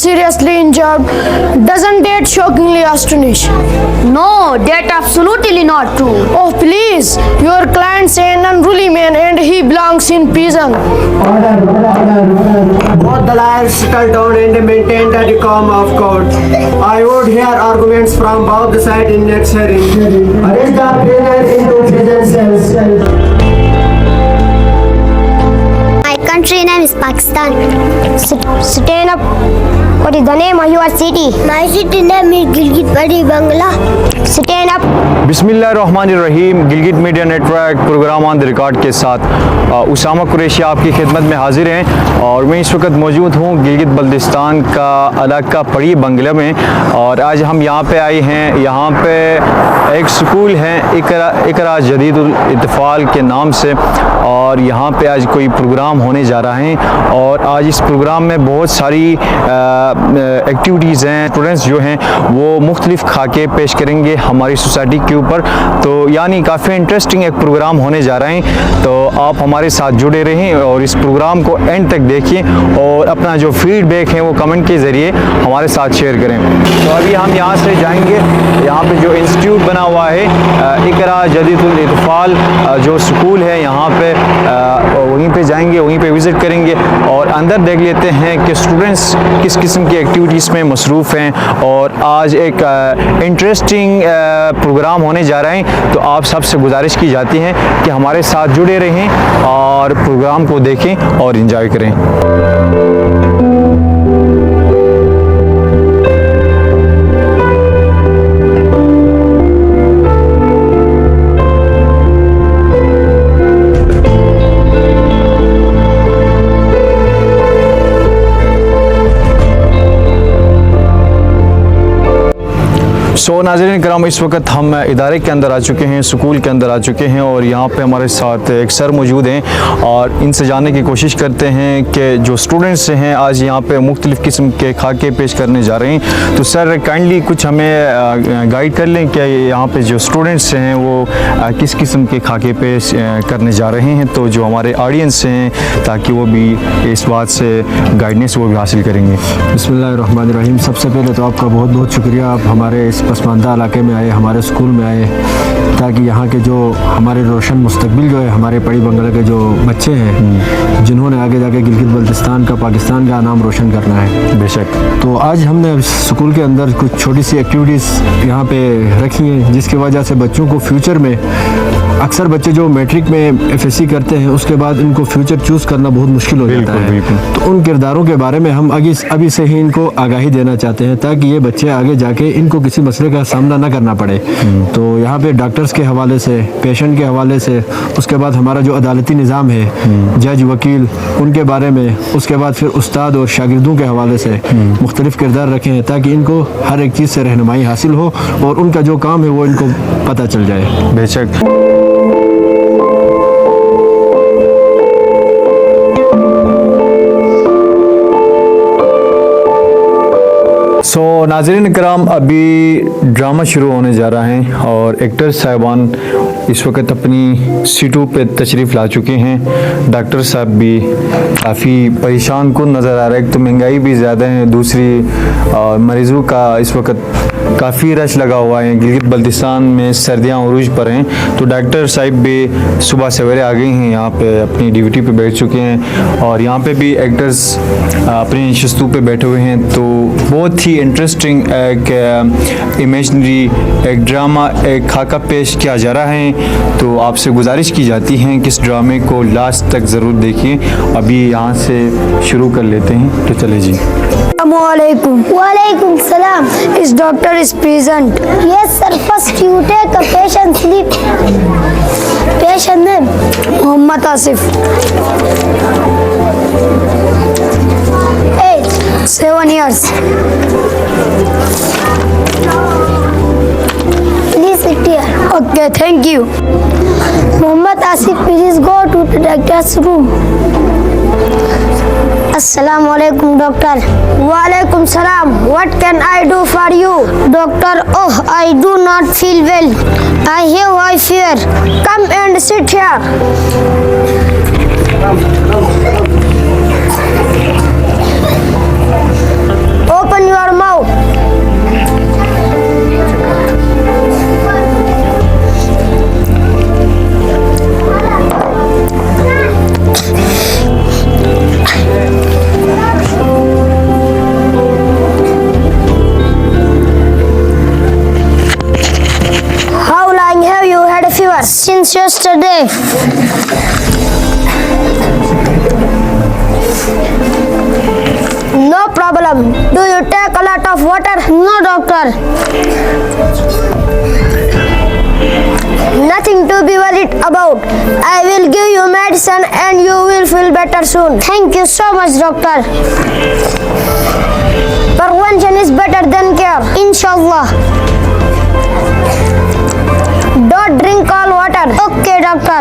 seriously injured. Doesn't that shockingly astonish? No, that absolutely not true. Oh, please. Your client's an unruly man and he belongs in prison. Both the lawyers settled down and maintained a decorum of court. I would hear arguments from both the sides in next hearing. Arrest the prisoner into prison cells. My country name is Pakistan. Stand up. What is the name of your city? My city name is Gilgit-Badi Bangla. Stand up. बिस्मिल्लाहिर्रहमानिर्रहीम। Gilgit media network program on the record के साथ उसामा कुरैशी आपकी खिदमत में हाजिर हैं और मैं इस वक्त मौजूद हूँ गिलगित बल्तिस्तान का इलाका पड़ी बंगला में। और आज हम यहाँ पे आए हैं। यहाँ पे एक स्कूल है इकरा जदीदुल इत्फाल के नाम से और यहाँ पे आज कोई प्रोग्राम होने जा रहा है और आज इस प्रोग्राम में बहुत सारी एक्टिविटीज़ हैं। स्टूडेंट्स जो हैं वो मुख्तलिफ खाके पेश करेंगे हमारी सोसाइटी के ऊपर। तो यानी काफ़ी इंटरेस्टिंग एक प्रोग्राम होने जा रहे हैं। तो आप हमारे साथ जुड़े रहें और इस प्रोग्राम को एंड तक देखिए और अपना जो फीडबैक है वो कमेंट के ज़रिए हमारे साथ शेयर करें। तो अभी हम यहाँ से जाएंगे। यहाँ पे जो इंस्टीट्यूट बना हुआ है इकरा जदीदुल इत्फाल जो स्कूल है यहाँ पे वहीं पे जाएंगे, वहीं पे विज़िट करेंगे और अंदर देख लेते हैं कि स्टूडेंट्स किस किस्म की एक्टिविटीज़ में मसरूफ़ हैं। और आज एक इंटरेस्टिंग प्रोग्राम होने जा रहे हैं। तो आप सबसे गुजारिश की जाती है कि हमारे साथ जुड़े रहें और प्रोग्राम को देखें और एंजॉय करें। नाज़रीन कराम, इस वक्त हम इदारे के अंदर आ चुके हैं, स्कूल के अंदर आ चुके हैं और यहाँ पे हमारे साथ एक सर मौजूद हैं और इनसे जानने की कोशिश करते हैं कि जो स्टूडेंट्स हैं आज यहाँ पे मुख्तलिफ़ किस्म के खाके पेश करने जा रहे हैं। तो सर काइंडली कुछ हमें गाइड कर लें कि यहाँ पे जो स्टूडेंट्स हैं वो किस किस्म के खाके पेश करने जा रहे हैं, तो जो हमारे ऑडियंस हैं ताकि वो भी इस बात से गाइडेंस वो भी हासिल करेंगे। बिस्मिल्लाहिर्रहमानिर्रहीम। सबसे पहले तो आपका बहुत बहुत शुक्रिया, आप हमारे इस पसमानदा इलाके में आए, हमारे स्कूल में आए ताकि यहाँ के जो हमारे रोशन मुस्तकबिल जो है हमारे पड़ी बंगला के जो बच्चे हैं जिन्होंने आगे जाके गिलगित बल्तिस्तान का पाकिस्तान का नाम रोशन करना है। बेशक। तो आज हमने स्कूल के अंदर कुछ छोटी सी एक्टिविटीज़ यहाँ पे रखी हैं जिसकी वजह से बच्चों को फ्यूचर में अक्सर बच्चे जो मैट्रिक में एफएससी करते हैं उसके बाद इनको फ्यूचर चूज़ करना बहुत मुश्किल हो जाता है। तो उन किरदारों के बारे में हम अभी से ही इनको आगाही देना चाहते हैं ताकि ये बच्चे आगे जाके इनको किसी मसले का सामना ना करना पड़े। तो यहाँ पे डॉक्टर्स के हवाले से, पेशेंट के हवाले से, उसके बाद हमारा जो अदालती निज़ाम है, जज वकील, उनके बारे में, उसके बाद फिर उस्ताद और शागिर्दों के हवाले से मुख्तलिफ़ किरदार रखे हैं ताकि इनको हर एक चीज़ से रहनुमाई हासिल हो और उनका जो काम है वो इनको पता चल जाए। बेशक। नाज़रीन कराम, अभी ड्रामा शुरू होने जा रहा है और एक्टर साहिबान इस वक्त अपनी सीटों पे तशरीफ़ ला चुके हैं। डॉक्टर साहब भी काफ़ी परेशान कुन नज़र आ रहा है। एक तो महंगाई भी ज़्यादा है, दूसरी मरीज़ों का इस वक्त काफ़ी रश लगा हुआ है। गिलगित बल्तिस्तान में सर्दियाँ उरूज पर हैं तो डॉक्टर साहब भी सुबह सवेरे आ गए हैं, यहाँ पे अपनी ड्यूटी पे बैठ चुके हैं और यहाँ पे भी एक्टर्स अपनी नशस्तों पे बैठे हुए हैं। तो बहुत ही इंटरेस्टिंग एक इमेजनरी, एक ड्रामा, एक खाका पेश किया जा रहा है। तो आपसे गुजारिश की जाती है कि इस ड्रामे को लास्ट तक ज़रूर देखिए। अभी यहाँ से शुरू कर लेते हैं, तो चले जी। Walaikum salam. Is doctor is present? Yes sir, first you take a patient sleep. Patient name? Muhammad Asif. Age? 7 years. Please sit here. Okay, thank you. Muhammad Asif, please go to the doctor's room. Assalamu alaikum doctor. Walaikum salam. What can I do for you? Doctor, oh, I do not feel well. I have high fever. Come and sit here. since yesterday. No problem. Do you take a lot of water? No, doctor. Nothing to be worried about. I will give you medicine and you will feel better soon. Thank you so much, doctor. Prevention is better than cure. Inshallah. Don't drink cold water. Okay, doctor.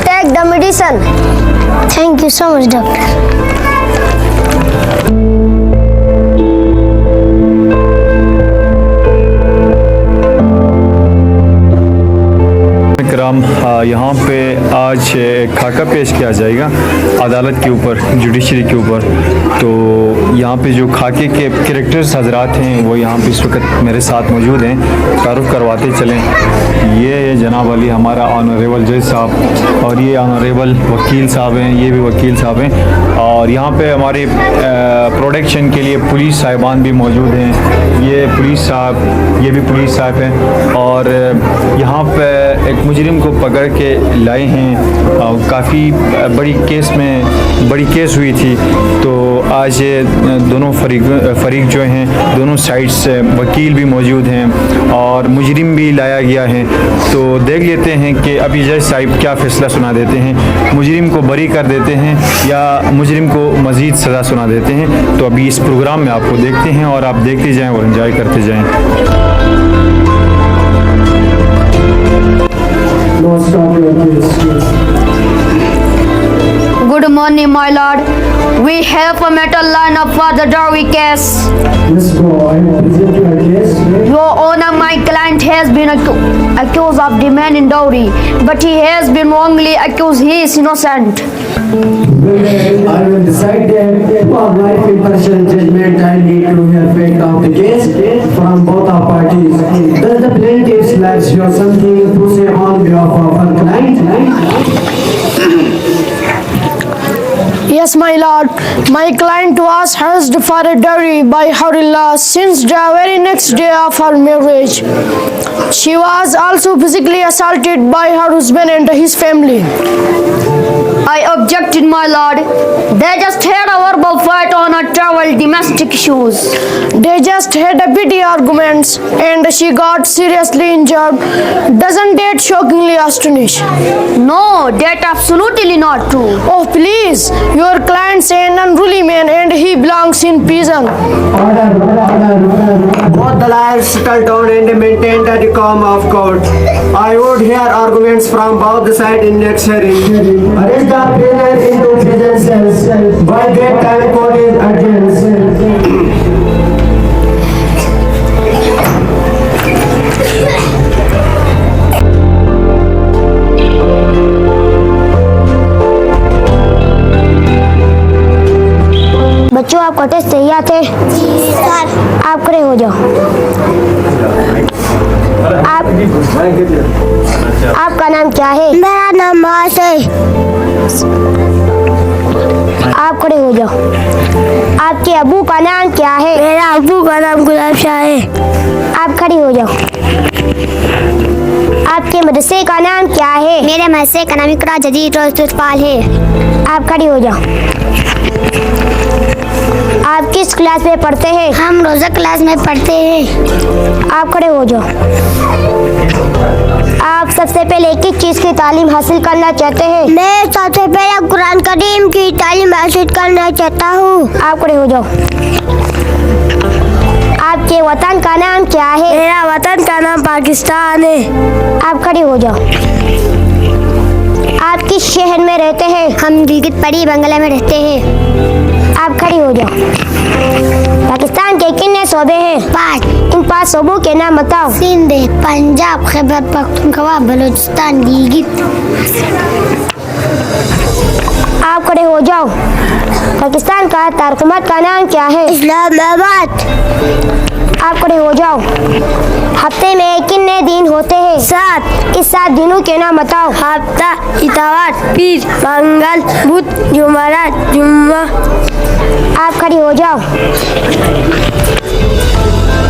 Take the medicine. Thank you so much, doctor. कराम, यहाँ पे आज खाका पेश किया जाएगा अदालत के ऊपर, जुडिशरी के ऊपर। तो यहाँ पे जो खाके के कैरेक्टर्स हजरात हैं वो यहाँ पे इस वक्त मेरे साथ मौजूद हैं, तारुफ करवाते चलें। ये जनाब अली हमारा ऑनरेबल जज साहब, और ये ऑनरेबल वकील साहब हैं, ये भी वकील साहब हैं। और यहाँ पे हमारे प्रोटेक्शन के लिए पुलिस साहिबान भी मौजूद हैं। ये पुलिस साहब, ये भी पुलिस साहब हैं। और यहाँ पे एक मुजरिम को पकड़ के लाए हैं। काफ़ी बड़ी केस हुई थी। तो आज दोनों फरीक जो हैं, दोनों साइड से वकील भी मौजूद हैं और मुजरिम भी लाया गया है। तो देख लेते हैं कि अभी जज साहिब क्या फ़ैसला सुना देते हैं, मुजरिम को बरी कर देते हैं या मुजरिम को मज़ीद सज़ा सुना देते हैं। तो अभी इस प्रोग्राम में आपको देखते हैं और आप देखते जाएँ और एंजॉय करते जाएँ। Good morning, my lord. We have a matter line up for the dowry case. Yes, go ahead. Present your case. Your Honor, my client has been accused of demanding dowry, but he has been wrongly accused. He is innocent. I will decide that for my impartial judgment. I need to hear fact of the case from both our parties. Does the plaintiff's lawyer have something to say on behalf of her client? Yes, my lord. My client was harassed for a dowry by her in-law since the very next day of her marriage. She was also physically assaulted by her husband and his family. I objected, my lord. They just had a verbal fight on a trivial domestic issues. They just had a petty arguments and she got seriously injured. Doesn't that shockingly astonish? No, that absolutely not true. Oh, please. Your client's an unruly man and he belongs in prison. Order. Both the lawyers settled down and maintained the decorum of court. I would hear arguments from both the sides in next hearing. Arrest the prisoner into prison cells. By that time, court is adjourned. बच्चों, आपका test तैयार थे? आप खड़े हो जाओ। आपका नाम क्या है? मेरा नाम मास है। आप खड़े हो जाओ। आपके अबू का नाम क्या है? मेरा अबू का नाम गुलाब शाह है। आप खड़ी हो जाओ। आपके मदरसे का नाम क्या है? मेरे मदरसे का नाम इकरा जदीद रोज़पाल है। आप खड़ी हो जाओ। आप किस क्लास में पढ़ते हैं? हम रोज़ा क्लास में पढ़ते हैं। आप खड़े हो जाओ। आप सबसे पहले किस चीज़ की तालीम हासिल करना चाहते हैं? मैं सबसे पहले कुरान करीम की तालीम हासिल करना चाहता हूँ। आप खड़े हो जाओ। आपके वतन का नाम क्या है? मेरा वतन का नाम पाकिस्तान है। आप खड़ी हो जाओ। आप किस शहर में रहते हैं? हम गिलगित पड़ी बंगला में रहते हैं। आप खड़ी हो जाओ। पाकिस्तान के कितने सूबे हैं? 5। इन 5 सूबों के नाम बताओ। सिंध, पंजाब, खैबर पख्तूनख्वा, बलूचिस्तान, गिलगित। आप खड़े हो जाओ। पाकिस्तान का दारकूमत का नाम क्या है? इस्लामाबाद। आप खड़े हो जाओ। हफ्ते में कितने दिन होते हैं? 7। इस 7 दिनों के नाम बताओ। हफ्ता, इतवार, पीर, मंगल, बुध, जुमेरात, जुम्मा। आप खड़ी हो जाओ।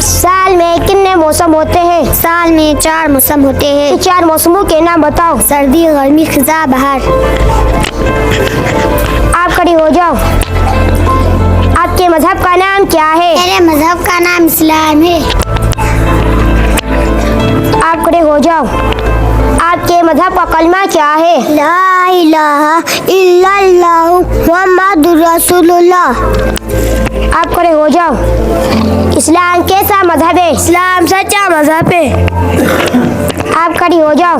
साल में कितने मौसम होते हैं? साल में 4 मौसम होते हैं। इन 4 मौसमों के नाम बताओ। सर्दी, गर्मी, खिज़ां, बहार। आप खड़ी हो जाओ। आपके मजहब का नाम क्या है? मेरे मजहब का नाम इस्लाम है। आप खड़े हो जाओ। आपके मजहब का कलमा क्या है? ला इलाहा इल्लल्लाह मुहम्मदुर रसूलुल्लाह। आप खड़े हो जाओ। इस्लाम कैसा मजहब है? इस्लाम सच्चा मजहब है। आप खड़ी हो जाओ।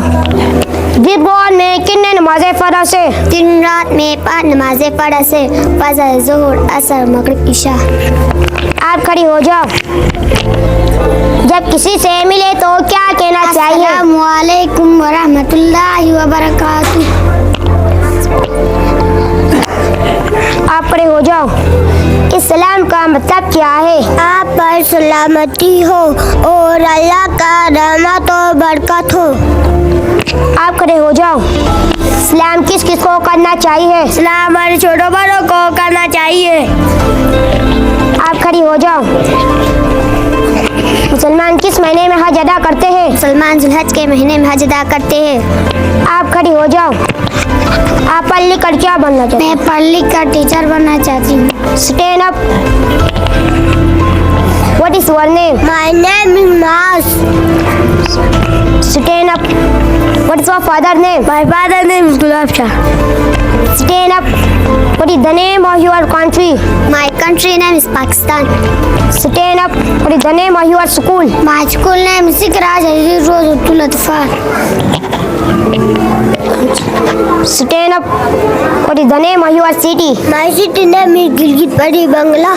दिन में कितने नमाजें फर्ज है? दिन रात में 5 नमाजें फर्ज है। फजर, ज़ोहर, असर, मगरिब, इशा। आप खड़ी हो जाओ। जब किसी से मिले तो क्या कहना चाहिए? अस्सलामु अलैकुम व रहमतुल्लाहि व बरकातुहू। आप खड़े हो जाओ। इस्लाम का मतलब क्या है? आप पर सलामती हो और अल्लाह का रहमत और बरकत हो। आप खड़े हो जाओ। इस्लाम किस किस को करना चाहिए? इस्लाम हमारे छोटों बड़ों को करना चाहिए। आप खड़ी हो जाओ। मुसलमान किस महीने में हज अदा करते हैं? मुसलमान जुल्हज के महीने में हज अदा करते हैं। आप खड़ी हो जाओ। आप पढ़ लिख कर क्या बनना चाहते मैं पढ़ लिख कर टीचर बनना चाहती हूँ। हैं? Stand up. What is your name? My name is Mas. Stand up. What is your father name? My father name is Gulab Shah. Stand up. What is the name of your country? My country name is Pakistan. Stand up. What is the name of your school? My school name is Sikraj Rozatul Atfal. Stand up. What is the name of your city? My city name is Gilgit बड़ी बंगला।